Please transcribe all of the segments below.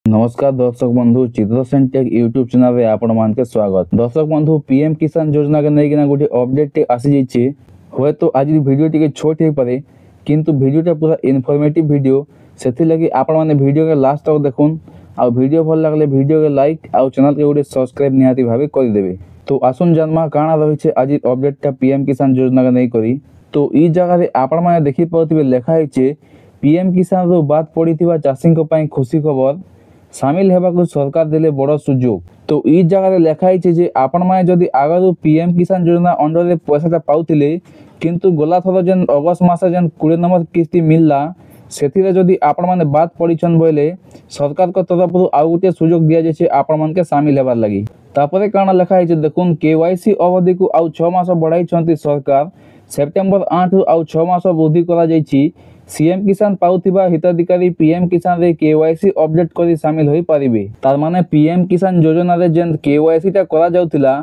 नमस्कार दर्शक बंधु चित्रसेन टेक यूट्यूब चैनल रे आपण मानके स्वागत। दर्शक बंधु पीएम किसान योजना के नहीं गोटे अपडेट टे आसी जाइए। हुए तो आज वीडियो टी छोट हो पारे किंतु वीडियोटा पूरा इनफॉर्मेटिव वीडियो से लगी आपण माने वीडियो के लास्ट तक देखुन। आ वीडियो भल लगले वीडियो के लाइक आ चैनल के गोटे सब्सक्राइब निहाती भावे कर देबे। तो आसुन जन्मा काना रही आज अपडेटा पीएम किसान योजना के नहीं करी। तो ई जगह आपण माने देखि पाउथिबे लेखा है पीएम किसान रो बात पड़ीथिबा चाषी पई खुशी खबर सामिल हेबाकु सरकार देले बड़ सुजोग। तो ई जगह लिखा है आपण माने जदि आगु पीएम किसान योजना अंडर रे पैसा पाउथिले किंतु गला थर जेन अगस्त मास जेन 20 नंबर किस्ती मिलला सेथिरे जदि आपण माने बात पड़ीछन बोले सरकार को तरफ आउ गोटे सुजोग दिया जाय आपण मान के सामिल हेबार लगी। तापरे काना लिखा है देखुन केवाईसी अवधि को आउ 6 मास बढ़ाई सरकार सेप्टेम्बर 8 रु आउ 6 मास वृद्धि करा जायछि। सीएम किसान पाउथिबा हिताधिकारी पीएम किसान रे केवाईसी अपडेट करी सामिल होई पारिबे। तार माने पीएम किसान योजना रे जेन केवाईसी ता करा जाउतिला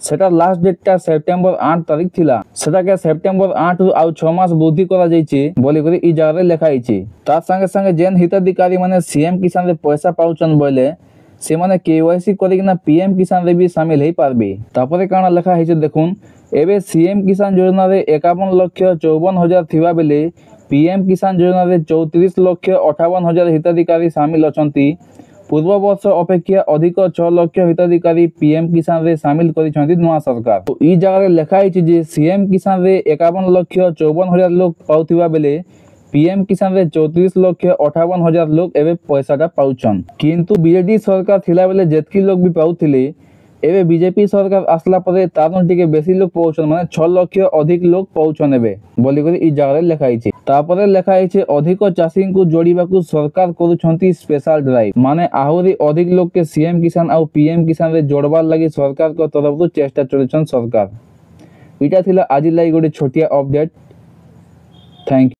सेटा लास्ट डेट ता सेप्टेम्बर 8 तारीख थिला सेटा के सेप्टेम्बर 8 रु आउ 6 मास वृद्धि करा जायछि बोली करी ई जगह रे लिखा हिछि। तार संगे संगे जेन हिताधिकारी माने सीएम किसान रे पैसा पाउचन बोले से माने केवाईसी करिकिना पीएम किसान रे भी शामिल होई पारबे। तापरे काना लिखा हिछि देखुन एबे सीएम किसान योजना रे 51,54,000 थिबा बेले पीएम किसान योजना रे 34,58,000 हिताधिकारी शामिल अछंती। पूर्व वर्ष अपेक्षा अधिक 6 लाख हिताधिकारी पीएम किसान रे शामिल करिसंती नुआ सरकार। तो ई जगह रे लिखा हिछि जे सीएम किसान रे 51,54,000 लोग पाउथिबा बेले पीएम किसान रे 34,58,000 लोग एबे पैसाटा पाउछन। किंतु बीजेडी सरकार थिला बेले जेतकी लोग भी पाउथिले एबे बीजेपी सरकार आसला परे तारन टिके बेसी लोग पाउछन माने 6 लाख अधिक लोग पाउछन एबे बोली करी ई जगह रे लिखा हिछि। तापरे लिखा हिछि अधिक चाषी को जोड़ीबाकू सरकार करूछंती स्पेशल ड्राइव माने आहुरी अधिक लोग के सीएम किसान आ पीएम किसान रे जोड़बार लागि सरकार को तरफ चेष्टा चलछन सरकार। इटा थिला आज लागि गोटे छोटिया अपडेट। Thank you.